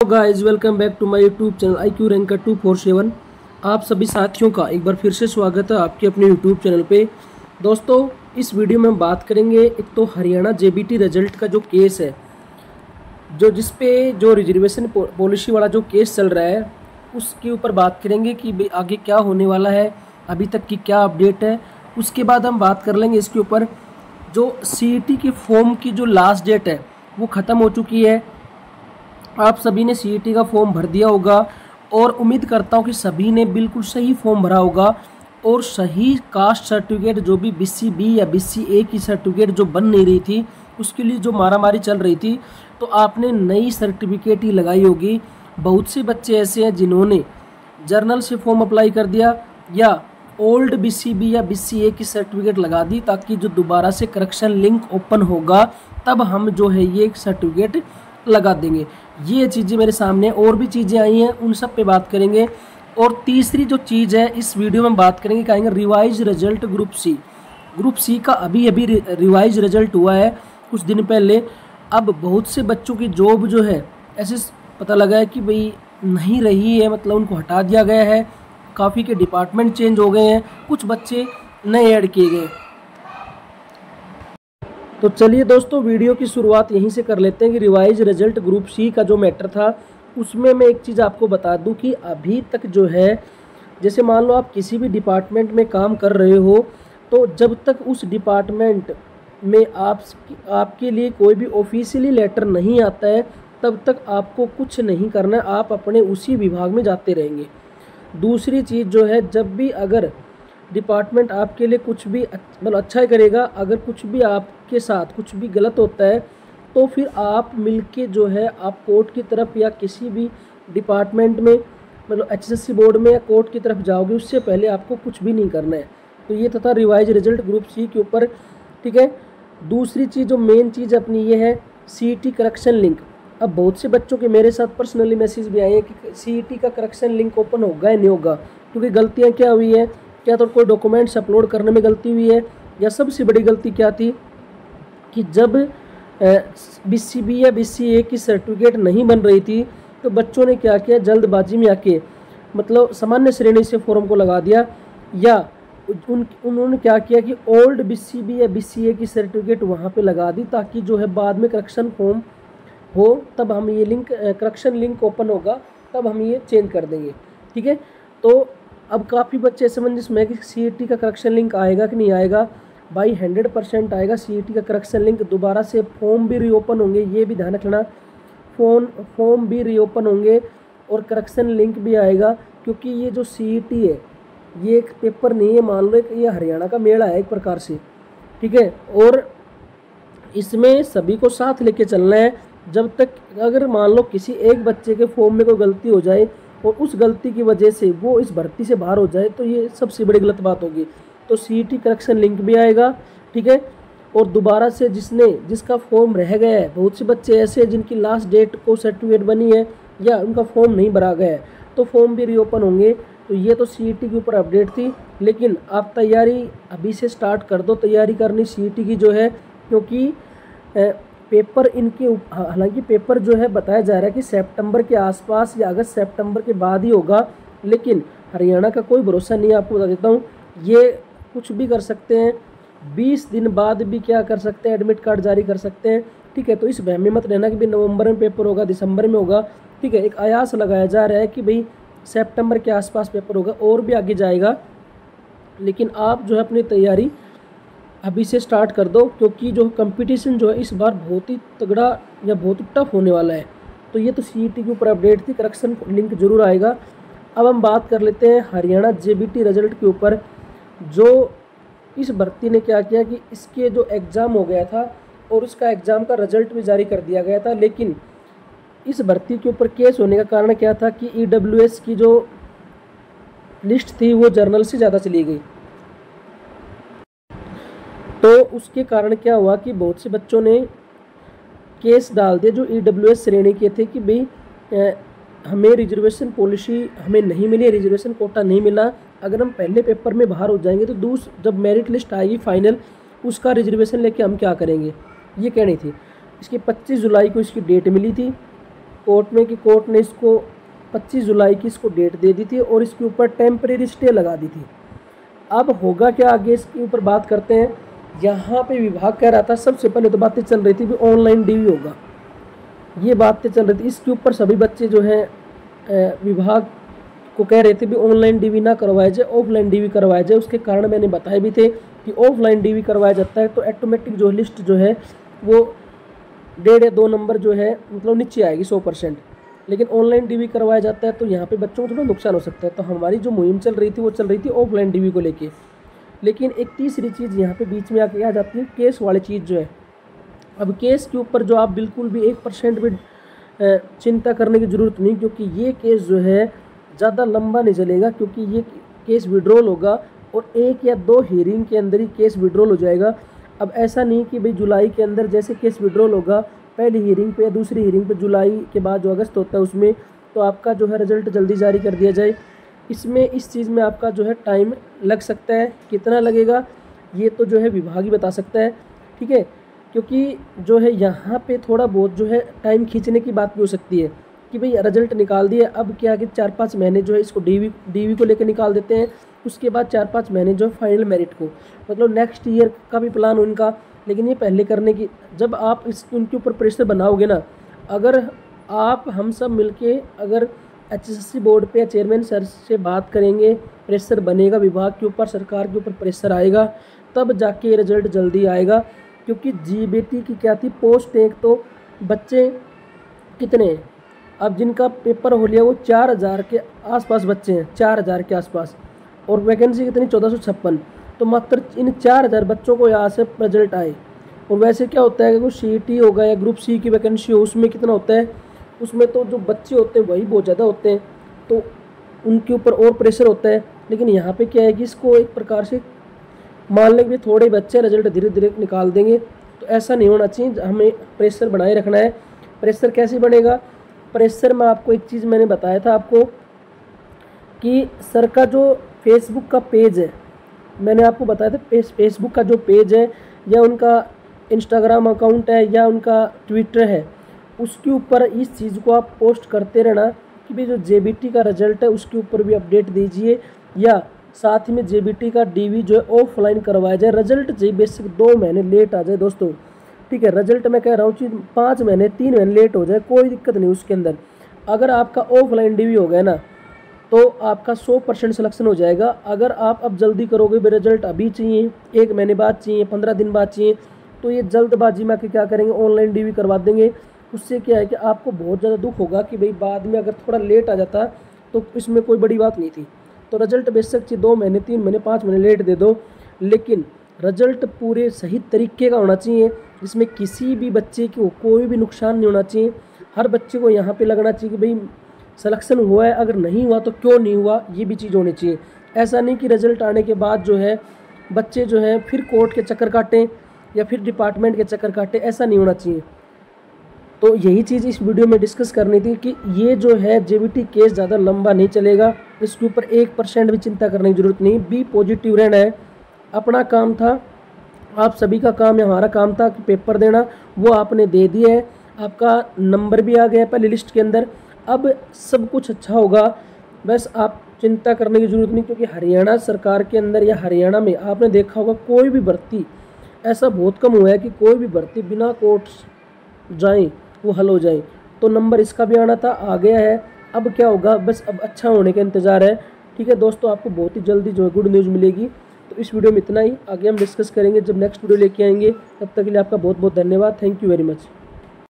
Guys welcome back to my YouTube channel IQ ranker 247। आप सभी साथियों का एक बार फिर से स्वागत है आपके अपने यूट्यूब चैनल पे। दोस्तों, इस वीडियो में हम बात करेंगे एक तो हरियाणा JBT रिजल्ट का जो केस है, जिस पे जो रिजर्वेशन पॉलिसी वाला जो केस चल रहा है उसके ऊपर बात करेंगे कि आगे क्या होने वाला है, अभी तक की क्या अपडेट है। उसके बाद हम बात कर लेंगे इसके ऊपर जो CET के फॉर्म की जो लास्ट डेट है वो ख़त्म हो चुकी है। आप सभी ने CET का फॉर्म भर दिया होगा और उम्मीद करता हूँ कि सभी ने बिल्कुल सही फॉर्म भरा होगा और सही कास्ट सर्टिफिकेट जो भी BC-B या BC-A की सर्टिफिकेट जो बन नहीं रही थी उसके लिए जो मारामारी चल रही थी, तो आपने नई सर्टिफिकेट ही लगाई होगी। बहुत से बच्चे ऐसे हैं जिन्होंने जर्नल से फॉर्म अप्लाई कर दिया या ओल्ड BC-B या BC-A की सर्टिफिकेट लगा दी, ताकि जो दोबारा से करेक्शन लिंक ओपन होगा तब हम जो है ये सर्टिफिकेट लगा देंगे। ये चीज़ें मेरे सामने और भी चीज़ें आई हैं, उन सब पे बात करेंगे। और तीसरी जो चीज़ है इस वीडियो में बात करेंगे, कहेंगे रिवाइज रिजल्ट ग्रुप सी का अभी रिवाइज रिजल्ट हुआ है कुछ दिन पहले। अब बहुत से बच्चों की जॉब जो है ऐसे पता लगा है कि भाई नहीं रही है, मतलब उनको हटा दिया गया है, काफ़ी के डिपार्टमेंट चेंज हो गए हैं, कुछ बच्चे नए ऐड किए गए। तो चलिए दोस्तों, वीडियो की शुरुआत यहीं से कर लेते हैं कि रिवाइज रिजल्ट ग्रुप सी का जो मैटर था उसमें मैं एक चीज़ आपको बता दूं कि अभी तक जो है, जैसे मान लो आप किसी भी डिपार्टमेंट में काम कर रहे हो, तो जब तक उस डिपार्टमेंट में आपके लिए कोई भी ऑफिशियली लेटर नहीं आता है तब तक आपको कुछ नहीं करना है, आप अपने उसी विभाग में जाते रहेंगे। दूसरी चीज़ जो है, जब भी अगर डिपार्टमेंट आपके लिए कुछ भी मतलब अच्छा ही करेगा, अगर कुछ भी आपके साथ कुछ भी गलत होता है तो फिर आप मिलके जो है आप कोर्ट की तरफ या किसी भी डिपार्टमेंट में मतलब HSC बोर्ड में या कोर्ट की तरफ जाओगे, उससे पहले आपको कुछ भी नहीं करना है। तो ये था रिवाइज रिजल्ट ग्रुप सी के ऊपर, ठीक है। दूसरी चीज़ जो मेन चीज़ अपनी ये है CET करेक्शन लिंक। अब बहुत से बच्चों के मेरे साथ पर्सनली मैसेज भी आए हैं कि CET का करेक्शन लिंक ओपन होगा या नहीं होगा, क्योंकि गलतियाँ क्या हुई है, क्या तो कोई डॉक्यूमेंट्स अपलोड करने में गलती हुई है, या सबसे बड़ी गलती क्या थी कि जब BC-B या BC-A की सर्टिफिकेट नहीं बन रही थी तो बच्चों ने क्या किया, जल्दबाजी में आके मतलब सामान्य श्रेणी से फॉर्म को लगा दिया, या उन्होंने क्या किया कि ओल्ड BC-B या BC-A की सर्टिफिकेट वहाँ पे लगा दी, ताकि जो है बाद में करेक्शन फॉर्म हो तब हम ये करेक्शन लिंक ओपन होगा तब हम ये चेंज कर देंगे, ठीक है। तो अब काफ़ी बच्चे असमंजस में है कि CET का करेक्शन लिंक आएगा कि नहीं आएगा। भाई 100% आएगा CET का करेक्शन लिंक। दोबारा से फॉर्म भी रीओपन होंगे, ये भी ध्यान रखना, फॉर्म भी रीओपन होंगे और करेक्शन लिंक भी आएगा, क्योंकि ये जो CET है ये एक पेपर नहीं है, मान लो ये हरियाणा का मेला है एक प्रकार से, ठीक है। और इसमें सभी को साथ लेके चलना है। जब तक अगर मान लो किसी एक बच्चे के फॉर्म में कोई गलती हो जाए और उस गलती की वजह से वो इस भर्ती से बाहर हो जाए तो ये सबसे बड़ी गलत बात होगी। तो CET करेक्शन लिंक भी आएगा, ठीक है। और दोबारा से जिसका फॉर्म रह गया है, बहुत से बच्चे ऐसे हैं जिनकी लास्ट डेट को सर्टिफिकेट बनी है या उनका फॉर्म नहीं भरा गया है, तो फॉर्म भी रीओपन होंगे। तो ये तो CET के ऊपर अपडेट थी, लेकिन आप तैयारी अभी से स्टार्ट कर दो, तैयारी करनी CET की जो है, क्योंकि पेपर इनके हालांकि पेपर जो है बताया जा रहा है कि सितंबर के आसपास या अगस्त सितंबर के बाद ही होगा, लेकिन हरियाणा का कोई भरोसा नहीं है। आपको बता देता हूँ, ये कुछ भी कर सकते हैं, 20 दिन बाद भी क्या कर सकते हैं, एडमिट कार्ड जारी कर सकते हैं, ठीक है। तो इस वहम में मत रहना कि भाई नवंबर में पेपर होगा, दिसंबर में होगा, ठीक है। एक आयास लगाया जा रहा है कि भाई सितंबर के आसपास पेपर होगा, और भी आगे जाएगा, लेकिन आप जो है अपनी तैयारी अभी से स्टार्ट कर दो, क्योंकि जो कंपटीशन जो है इस बार बहुत ही तगड़ा या बहुत ही टफ होने वाला है। तो ये तो CET के ऊपर अपडेट थी, करेक्शन लिंक जरूर आएगा। अब हम बात कर लेते हैं हरियाणा JBT रिजल्ट के ऊपर। जो इस भर्ती ने क्या किया कि इसके जो एग्ज़ाम हो गया था और उसका एग्ज़ाम का रिजल्ट भी जारी कर दिया गया था, लेकिन इस भर्ती के ऊपर केस होने का कारण क्या था कि EWS की जो लिस्ट थी वो जर्नल से ज़्यादा चली गई। तो उसके कारण क्या हुआ कि बहुत से बच्चों ने केस डाल दिए जो EWS श्रेणी के थे कि भाई हमें रिजर्वेशन पॉलिसी हमें नहीं मिली, रिजर्वेशन कोटा नहीं मिला, अगर हम पहले पेपर में बाहर हो जाएंगे तो जब मेरिट लिस्ट आएगी फाइनल, उसका रिजर्वेशन लेके हम क्या करेंगे, ये कहनी थी। इसकी 25 जुलाई को इसकी डेट मिली थी, कोर्ट में कि कोर्ट ने इसको 25 जुलाई की इसको डेट दे दी थी और इसके ऊपर टेम्परेरी स्टे लगा दी थी। अब होगा क्या आगे, इसके ऊपर बात करते हैं। यहाँ पे विभाग कह रहा था, सबसे पहले तो बातें चल रही थी भी ऑनलाइन डीवी होगा, ये बातें चल रही थी। इसके ऊपर सभी बच्चे जो हैं विभाग को कह रहे थे भी ऑनलाइन डीवी ना करवाया जाए, ऑफलाइन डीवी करवाया जाए। उसके कारण मैंने बताए भी थे कि ऑफलाइन डीवी करवाया जाता है तो ऑटोमेटिक जो लिस्ट जो है वो 1.5 या 2 नंबर जो है मतलब नीचे आएगी 100%। लेकिन ऑनलाइन डीवी करवाया जाता है तो यहाँ पे बच्चों को थोड़ा नुकसान हो सकता है। तो हमारी जो मुहिम चल रही थी वो चल रही थी ऑफलाइन डीवी को लेके। लेकिन एक तीसरी चीज़ यहाँ पे बीच में आके आ जाती है, केस वाली चीज़ जो है। अब केस के ऊपर जो आप बिल्कुल भी 1% भी चिंता करने की ज़रूरत नहीं, क्योंकि ये केस जो है ज़्यादा लंबा नहीं चलेगा, क्योंकि ये केस विड्रॉल होगा और 1 या 2 हीयरिंग के अंदर ही केस विड्रॉल हो जाएगा। अब ऐसा नहीं कि भाई जुलाई के अंदर जैसे केस विड्रॉल होगा पहली हीयरिंग पे या दूसरी हीयरिंग पे, जुलाई के बाद जो अगस्त होता है उसमें, तो आपका जो है रिजल्ट जल्दी जारी कर दिया जाए। इसमें इस चीज़ में आपका जो है टाइम लग सकता है। कितना लगेगा ये तो जो है विभाग ही बता सकता है, ठीक है। क्योंकि जो है यहाँ पे थोड़ा बहुत जो है टाइम खींचने की बात भी हो सकती है कि भाई रिजल्ट निकाल दिए, अब क्या कि 4-5 महीने जो है इसको डीवी को लेकर निकाल देते हैं। उसके बाद 4-5 महीने जो है फाइनल मेरिट को, मतलब नेक्स्ट ईयर का भी प्लान उनका। लेकिन ये पहले करने की, जब आप उनके ऊपर प्रेशर बनाओगे ना, अगर आप हम सब मिलके अगर HSSC बोर्ड पे चेयरमैन सर से बात करेंगे, प्रेशर बनेगा विभाग के ऊपर, सरकार के ऊपर प्रेशर आएगा, तब जाके रिजल्ट जल्दी आएगा। क्योंकि GBT की क्या थी पोस्ट, एक तो बच्चे कितने हैं अब जिनका पेपर हो लिया वो 4000 के आसपास बच्चे हैं, 4000 के आसपास, और वैकेंसी कितनी 1456। तो मात्र इन 4000 बच्चों को यहाँ से रिजल्ट आए। और वैसे क्या होता है कि वो CET होगा या ग्रुप C की वैकेंसी हो, उसमें कितना होता है, उसमें तो जो बच्चे होते हैं वही बहुत ज़्यादा होते हैं, तो उनके ऊपर और प्रेशर होता है। लेकिन यहाँ पे क्या है कि इसको एक प्रकार से मान लें कि थोड़े बच्चे रिजल्ट धीरे धीरे निकाल देंगे, तो ऐसा नहीं होना चाहिए। हमें प्रेशर बनाए रखना है। प्रेशर कैसे बनेगा, प्रेशर में आपको एक चीज़ मैंने बताया था आपको कि सर का जो फेसबुक का पेज है, मैंने आपको बताया था फेसबुक का जो पेज है या उनका इंस्टाग्राम अकाउंट है या उनका ट्विटर है, उसके ऊपर इस चीज़ को आप पोस्ट करते रहना कि भाई जो JBT का रिजल्ट है उसके ऊपर भी अपडेट दीजिए, या साथ ही में JBT का DV जो है ऑफलाइन करवाया जाए। रिजल्ट चाहिए बेसिक 2 महीने लेट आ जाए दोस्तों, ठीक है। रिजल्ट मैं कह रहा हूँ कि 5 महीने 3 महीने लेट हो जाए कोई दिक्कत नहीं उसके अंदर। अगर आपका ऑफलाइन DV हो गया ना तो आपका 100% सिलेक्शन हो जाएगा। अगर आप अब जल्दी करोगे, भाई रिजल्ट अभी चाहिए, 1 महीने बाद चाहिए, 15 दिन बाद चाहिए, तो ये जल्दबाजी में आके क्या करेंगे, ऑनलाइन DV करवा देंगे। उससे क्या है कि आपको बहुत ज़्यादा दुख होगा कि भाई बाद में अगर थोड़ा लेट आ जाता तो इसमें कोई बड़ी बात नहीं थी। तो रिजल्ट बेशक चाहिए 2 महीने 3 महीने 5 महीने लेट दे दो, लेकिन रिजल्ट पूरे सही तरीके का होना चाहिए, जिसमें किसी भी बच्चे को कोई भी नुकसान नहीं होना चाहिए। हर बच्चे को यहाँ पे लगना चाहिए कि भाई सिलेक्शन हुआ है, अगर नहीं हुआ तो क्यों नहीं हुआ, ये भी चीज़ होनी चाहिए। ऐसा नहीं कि रिजल्ट आने के बाद जो है बच्चे जो है फिर कोर्ट के चक्कर काटें या फिर डिपार्टमेंट के चक्कर काटें, ऐसा नहीं होना चाहिए। तो यही चीज़ इस वीडियो में डिस्कस करनी थी कि ये जो है JBT केस ज़्यादा लंबा नहीं चलेगा, इसके ऊपर 1% भी चिंता करने की ज़रूरत नहीं। बी पॉजिटिव रहना है। अपना काम था, आप सभी का काम या हमारा काम था कि पेपर देना, वो आपने दे दिया है, आपका नंबर भी आ गया है पहली लिस्ट के अंदर। अब सब कुछ अच्छा होगा, बस आप चिंता करने की ज़रूरत नहीं। क्योंकि हरियाणा सरकार के अंदर या हरियाणा में आपने देखा होगा कोई भी भर्ती ऐसा बहुत कम हुआ है कि कोई भी भर्ती बिना कोर्ट जाए वो हल हो जाए। तो नंबर इसका भी आना था, आ गया है। अब क्या होगा, बस अब अच्छा होने का इंतज़ार है, ठीक है दोस्तों। आपको बहुत ही जल्दी जो है गुड न्यूज़ मिलेगी। तो इस वीडियो में इतना ही, आगे हम डिस्कस करेंगे जब नेक्स्ट वीडियो लेके आएंगे। तब तक के लिए आपका बहुत बहुत धन्यवाद। Thank you very much.